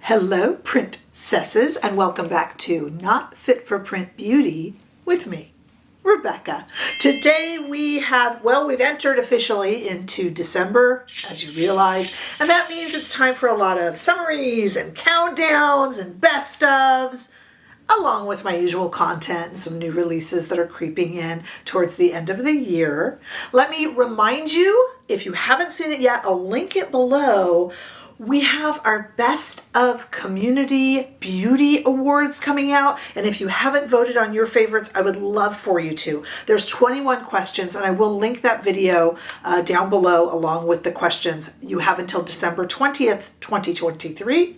Hello, princesses, and welcome back to Not Fit for Print Beauty with me, Rebecca. Today we've entered officially into December, as you realize, and that means it's time for a lot of summaries and countdowns and best ofs, along with my usual content and some new releases that are creeping in towards the end of the year. Let me remind you, if you haven't seen it yet, I'll link it below. We have our Best of Community Beauty Awards coming out, and if you haven't voted on your favorites, I would love for you to. There's 21 questions, and I will link that video down below along with the questions. You have until December 20th, 2023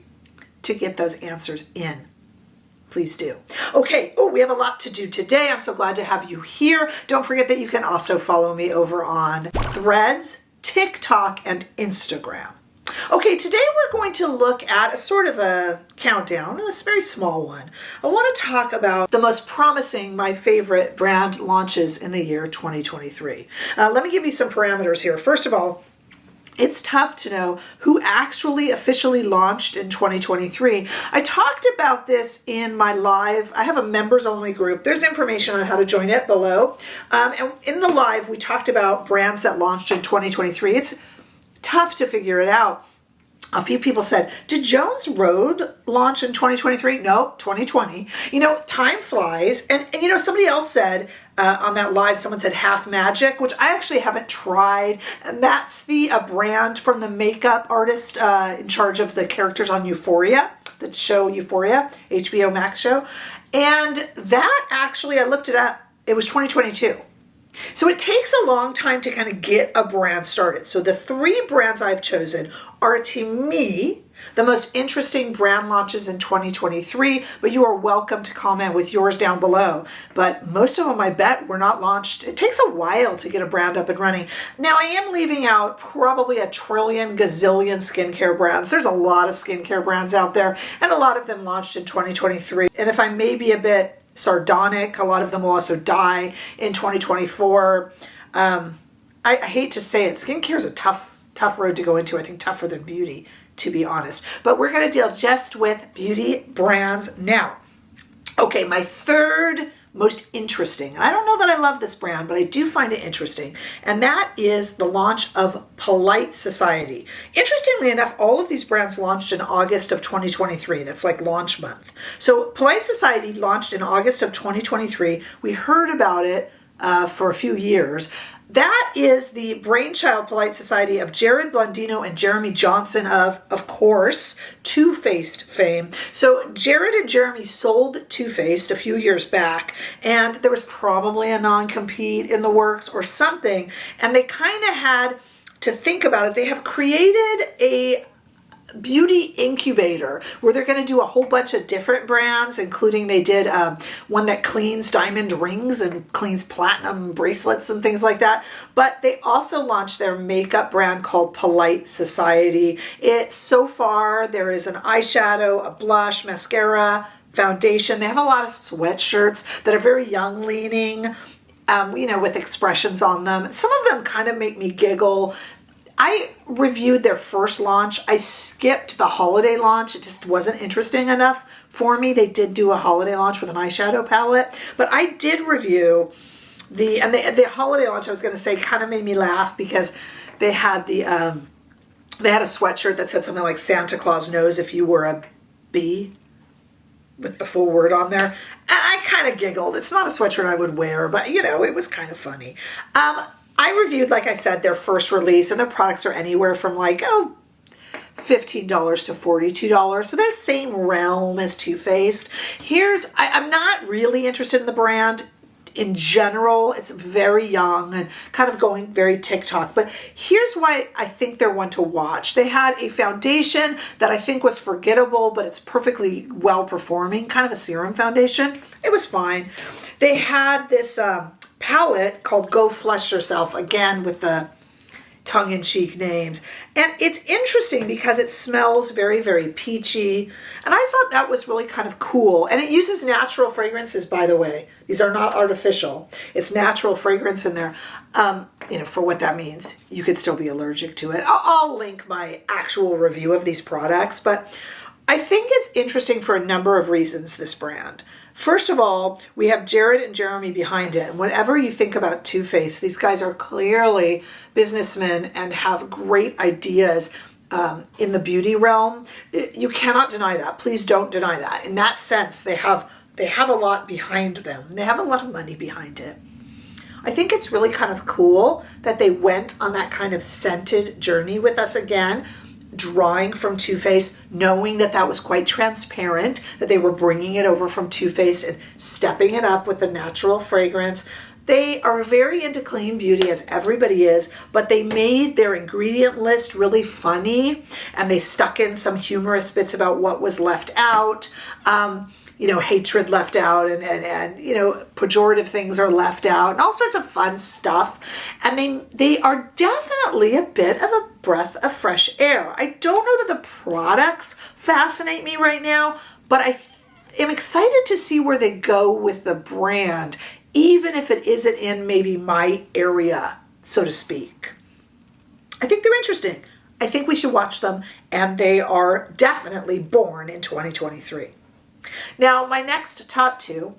to get those answers in. Please do. Okay, we have a lot to do today. I'm so glad to have you here. Don't forget that you can also follow me over on Threads, TikTok, and Instagram. Okay, today we're going to look at a sort of a countdown, a very small one. I want to talk about the most promising, my favorite brand launches in the year 2023. Let me give you some parameters here. First of all, it's tough to know who actually officially launched in 2023. I talked about this in my live. I have a members only group. There's information on how to join it below. And in the live, we talked about brands that launched in 2023. It's tough to figure it out. A few people said, did Jones Road launch in 2023? No, 2020. You know, time flies. And you know, somebody else said on that live, someone said Half Magic, which I actually haven't tried. And that's the brand from the makeup artist in charge of the characters on Euphoria, the show Euphoria, HBO Max show. And that actually, I looked it up, it was 2022. So it takes a long time to kind of get a brand started. So the three brands I've chosen are, to me, the most interesting brand launches in 2023, but you are welcome to comment with yours down below. But most of them, I bet, were not launched. It takes a while to get a brand up and running. Now, I am leaving out probably a trillion gazillion skincare brands. There's a lot of skincare brands out there, and a lot of them launched in 2023. And if I may be a bit sardonic, a lot of them will also die in 2024. I hate to say it, skincare is a tough road to go into. I think tougher than beauty, to be honest. But we're going to deal just with beauty brands now. Okay, my third most interesting, and I don't know that I love this brand, but I do find it interesting, and that is the launch of Polite Society. Interestingly enough, all of these brands launched in August of 2023. That's like launch month. So Polite Society launched in August of 2023. We heard about it for a few years. That is the brainchild, Polite Society, of Jared Blondino and Jeremy Johnson of course, Too Faced fame. So Jared and Jeremy sold Too Faced a few years back, and there was probably a non-compete in the works or something, and they kind of had to think about it. They have created a beauty incubator where they're going to do a whole bunch of different brands, including they did one that cleans diamond rings and cleans platinum bracelets and things like that. But they also launched their makeup brand called Polite Society. So far there is an eyeshadow, a blush, mascara, foundation. They have a lot of sweatshirts that are very young leaning, with expressions on them. Some of them kind of make me giggle. I reviewed their first launch. I skipped the holiday launch. It just wasn't interesting enough for me. They did do a holiday launch with an eyeshadow palette, but I did review the holiday launch. I was going to say kind of made me laugh because they had they had a sweatshirt that said something like Santa Claus knows if you were a bee, with the full word on there. I kind of giggled. It's not a sweatshirt I would wear, but it was kind of funny. I reviewed, like I said, their first release, and their products are anywhere from $15 to $42. So that's the same realm as Too Faced. I'm not really interested in the brand in general. It's very young and kind of going very TikTok. But here's why I think they're one to watch. They had a foundation that I think was forgettable, but it's perfectly well performing, kind of a serum foundation. It was fine. They had this palette called Go Flush Yourself, again with the tongue-in-cheek names. And it's interesting because it smells very, very peachy. And I thought that was really kind of cool. And it uses natural fragrances, by the way. These are not artificial. It's natural fragrance in there. For what that means. You could still be allergic to it. I'll link my actual review of these products. But I think it's interesting for a number of reasons, this brand. First of all, we have Jared and Jeremy behind it. And whatever you think about Too Faced, these guys are clearly businessmen and have great ideas in the beauty realm. You cannot deny that. Please don't deny that. In that sense, they have a lot behind them. They have a lot of money behind it. I think it's really kind of cool that they went on that kind of scented journey with us again, drawing from Too Faced, knowing that that was quite transparent, that they were bringing it over from Too Faced and stepping it up with the natural fragrance. They are very into clean beauty, as everybody is, but they made their ingredient list really funny, and they stuck in some humorous bits about what was left out. Hatred left out, and pejorative things are left out, and all sorts of fun stuff. And they are definitely a bit of a breath of fresh air. I don't know that the products fascinate me right now, but I am excited to see where they go with the brand, even if it isn't in maybe my area, so to speak. I think they're interesting. I think we should watch them, and they are definitely born in 2023. Now, my next top two,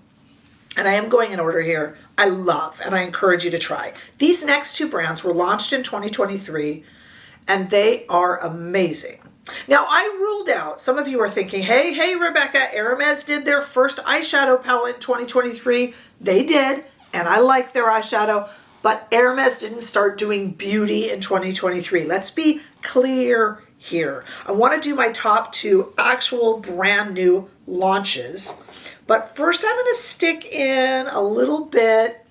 and I am going in order here, I love and I encourage you to try. These next two brands were launched in 2023, and they are amazing. Now, I ruled out, some of you are thinking, hey, Rebecca, Hermes did their first eyeshadow palette in 2023. They did, and I like their eyeshadow, but Hermes didn't start doing beauty in 2023. Let's be clear here. I want to do my top two actual brand new launches, but first I'm going to stick in a little bit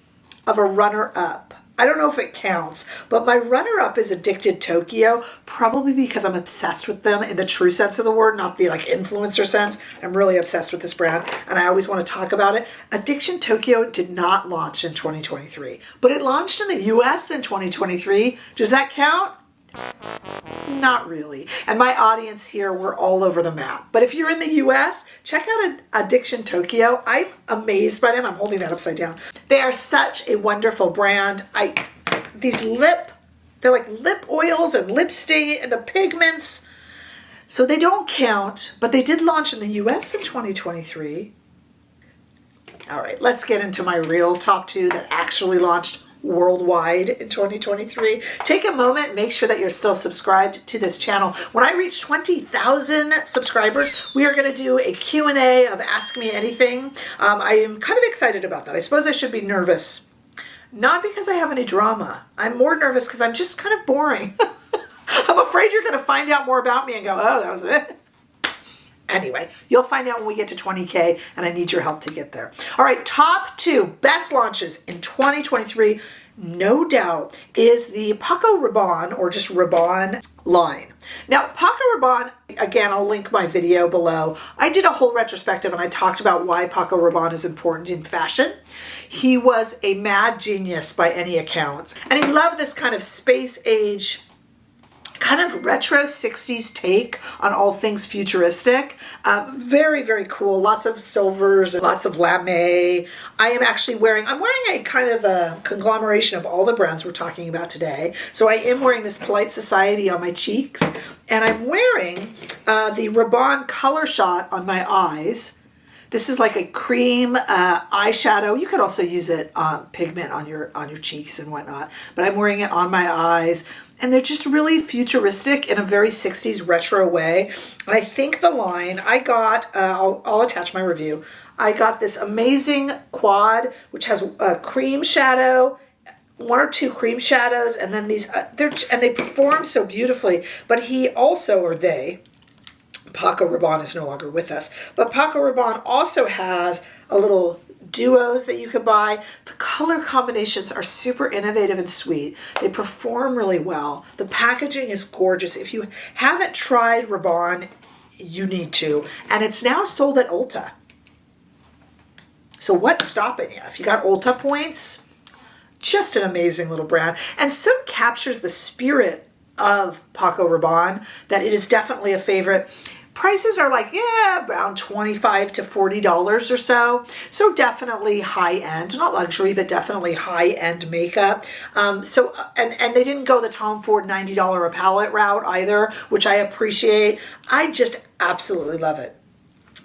of a runner-up. I don't know if it counts, but my runner-up is Addicted Tokyo, probably because I'm obsessed with them in the true sense of the word, not the influencer sense. I'm really obsessed with this brand, and I always want to talk about it. Addiction Tokyo did not launch in 2023, but it launched in the US in 2023. Does that count? Not really. And my audience here, we're all over the map. But if you're in the US, check out Addiction Tokyo. I'm amazed by them. I'm holding that upside down. They are such a wonderful brand. They're like lip oils and lip stain and the pigments. So they don't count, but they did launch in the US in 2023. All right, let's get into my real top two that actually launched worldwide in 2023. Take a moment, make sure that you're still subscribed to this channel. When I reach 20,000 subscribers, we are going to do a Q&A of Ask Me Anything. I am kind of excited about that. I suppose I should be nervous. Not because I have any drama. I'm more nervous because I'm just kind of boring. I'm afraid you're going to find out more about me and go, oh, that was it. Anyway, you'll find out when we get to 20K, and I need your help to get there. All right, top two best launches in 2023, no doubt, is the Paco Rabon, or just Rabanne line. Now, Paco Rabon, again, I'll link my video below. I did a whole retrospective, and I talked about why Paco Rabon is important in fashion. He was a mad genius by any accounts, and he loved this kind of space age, kind of retro 60s take on all things futuristic. Very, very cool. Lots of silvers and lots of lame. I'm wearing a kind of a conglomeration of all the brands we're talking about today. So I am wearing this Polite Society on my cheeks, and I'm wearing the Rabanne Color Shot on my eyes. This is like a cream eyeshadow. You could also use it pigment on your cheeks and whatnot, but I'm wearing it on my eyes. And they're just really futuristic in a very 60s retro way. And I think the line I got, I'll attach my review. I got this amazing quad, which has a cream shadow, one or two cream shadows, and then these, they perform so beautifully. But he also, or they, Paco Rabon is no longer with us, but Paco Rabon also has a little duos that you could buy. The color combinations are super innovative and sweet. They perform really well. The packaging is gorgeous. If you haven't tried Rabanne, you need to. And it's now sold at Ulta. So what's stopping you? If you got Ulta points, just an amazing little brand. And so captures the spirit of Paco Rabon that it is definitely a favorite. prices are like, yeah, around $25 to $40 or so. So definitely high end, not luxury, but definitely high end makeup. And they didn't go the Tom Ford $90 a palette route either, which I appreciate. I just absolutely love it.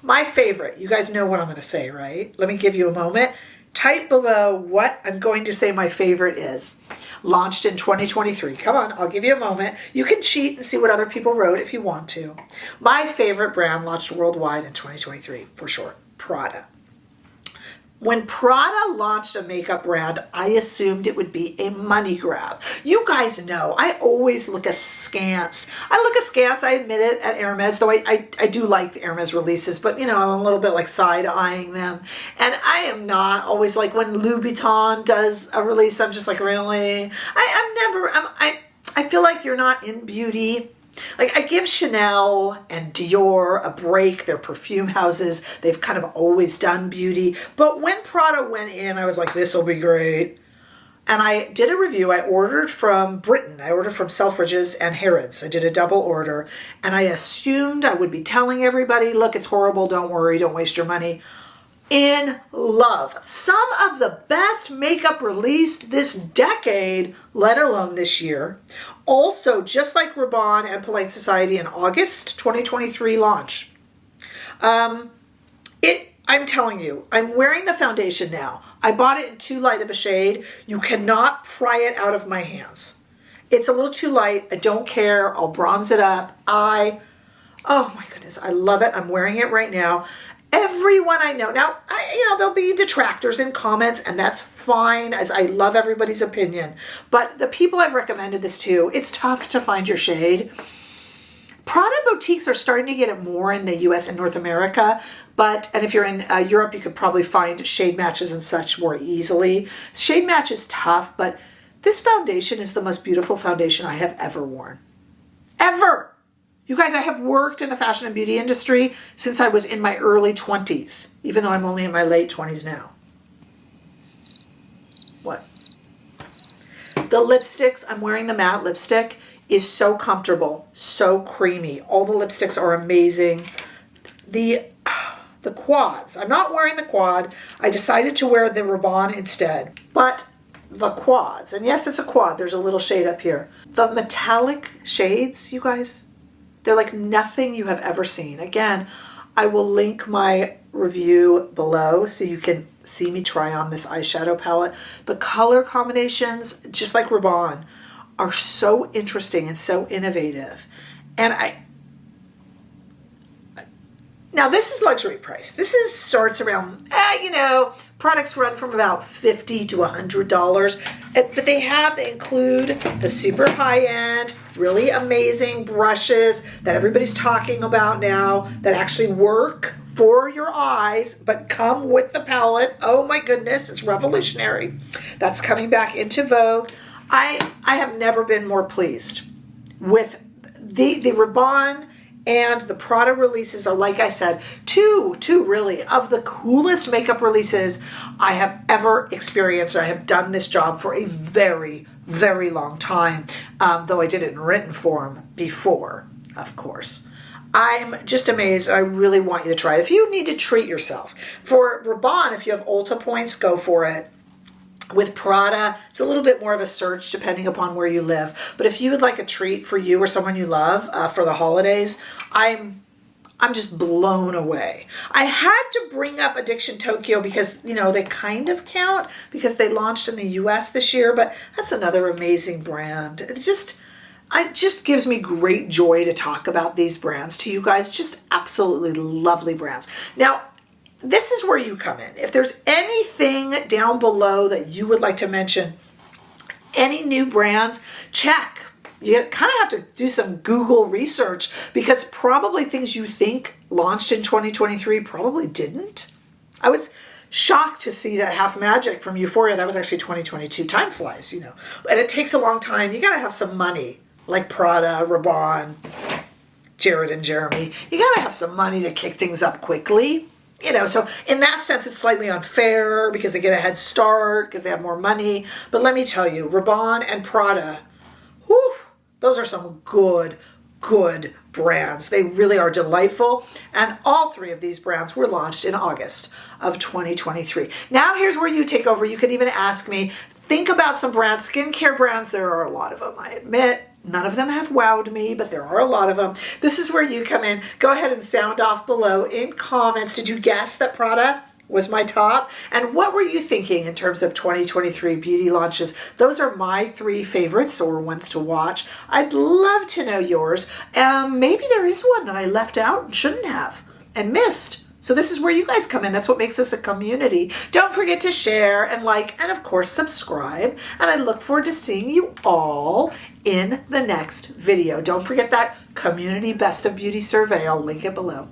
My favorite, you guys know what I'm going to say, right? Let me give you a moment. Type below what I'm going to say my favorite is. Launched in 2023. Come on, I'll give you a moment. You can cheat and see what other people wrote if you want to. My favorite brand launched worldwide in 2023, for sure, Prada. When Prada launched a makeup brand, I assumed it would be a money grab. You guys know, I always look askance. I look askance, I admit it, at Hermes, though I do like the Hermes releases, but you know, I'm a little bit like side-eyeing them. And I am not always like when Louis Vuitton does a release, I'm just like, really? I feel like you're not in beauty. Like, I give Chanel and Dior a break. They're perfume houses. They've kind of always done beauty. But when Prada went in, I was like, this will be great. And I did a review. I ordered from Britain. I ordered from Selfridges and Harrods. I did a double order. And I assumed I would be telling everybody, look, it's horrible. Don't worry. Don't waste your money. In love. Some of the best makeup released this decade, let alone this year. Also, just like Rabanne and Polite Society in August 2023 launch. I'm telling you, I'm wearing the foundation now. I bought it in too light of a shade. You cannot pry it out of my hands. It's a little too light. I don't care. I'll bronze it up. Oh my goodness, I love it. I'm wearing it right now. Everyone I know. Now, there'll be detractors in comments, and that's fine, as I love everybody's opinion. But the people I've recommended this to, it's tough to find your shade. Prada boutiques are starting to get it more in the US and North America, and if you're in Europe, you could probably find shade matches and such more easily. Shade match is tough, but this foundation is the most beautiful foundation I have ever worn. Ever! You guys, I have worked in the fashion and beauty industry since I was in my early 20s, even though I'm only in my late 20s now. What? The lipsticks, I'm wearing the matte lipstick, is so comfortable, so creamy. All the lipsticks are amazing. The quads, I'm not wearing the quad. I decided to wear the Rabanne instead, but the quads, and yes, it's a quad. There's a little shade up here. The metallic shades, you guys, they're like nothing you have ever seen. Again, I will link my review below so you can see me try on this eyeshadow palette. The color combinations, just like Rabanne, are so interesting and so innovative. And now this is luxury price. Starts around, products run from about $50 to $100, but they include the super high end, really amazing brushes that everybody's talking about now that actually work for your eyes, but come with the palette. Oh my goodness, it's revolutionary. That's coming back into vogue. I have never been more pleased with the Rabanne and the Prada releases are, like I said, two really of the coolest makeup releases I have ever experienced. I have done this job for a very, very long time, though I did it in written form before, of course. I'm just amazed. I really want you to try it. If you need to treat yourself. For Rabanne, if you have Ulta points, go for it. With Prada, it's a little bit more of a search depending upon where you live. But if you would like a treat for you or someone you love for the holidays, I'm just blown away. I had to bring up Addiction Tokyo because, they kind of count because they launched in the US this year, but that's another amazing brand. It just gives me great joy to talk about these brands to you guys. Just absolutely lovely brands. Now, this is where you come in. If there's anything down below that you would like to mention, any new brands, check. You kind of have to do some Google research because probably things you think launched in 2023 probably didn't. I was shocked to see that Half Magic from Euphoria, that was actually 2022. Time flies, And it takes a long time. You got to have some money, like Prada, Rabanne, Jared and Jeremy. You got to have some money to kick things up quickly. So in that sense, it's slightly unfair because they get a head start because they have more money. But let me tell you, Rabanne and Prada, those are some good brands. They really are delightful. And all three of these brands were launched in August of 2023. Now here's where you take over. You can even ask me, think about some brands, skincare brands. There are a lot of them, I admit. None of them have wowed me, but there are a lot of them. This is where you come in. Go ahead and sound off below in comments. Did you guess that Prada was my top? And what were you thinking in terms of 2023 beauty launches? Those are my three favorites or ones to watch. I'd love to know yours. Maybe there is one that I left out and shouldn't have and missed. So this is where you guys come in. That's what makes us a community. Don't forget to share and like, and of course, subscribe. And I look forward to seeing you all in the next video. Don't forget that community best of beauty survey. I'll link it below.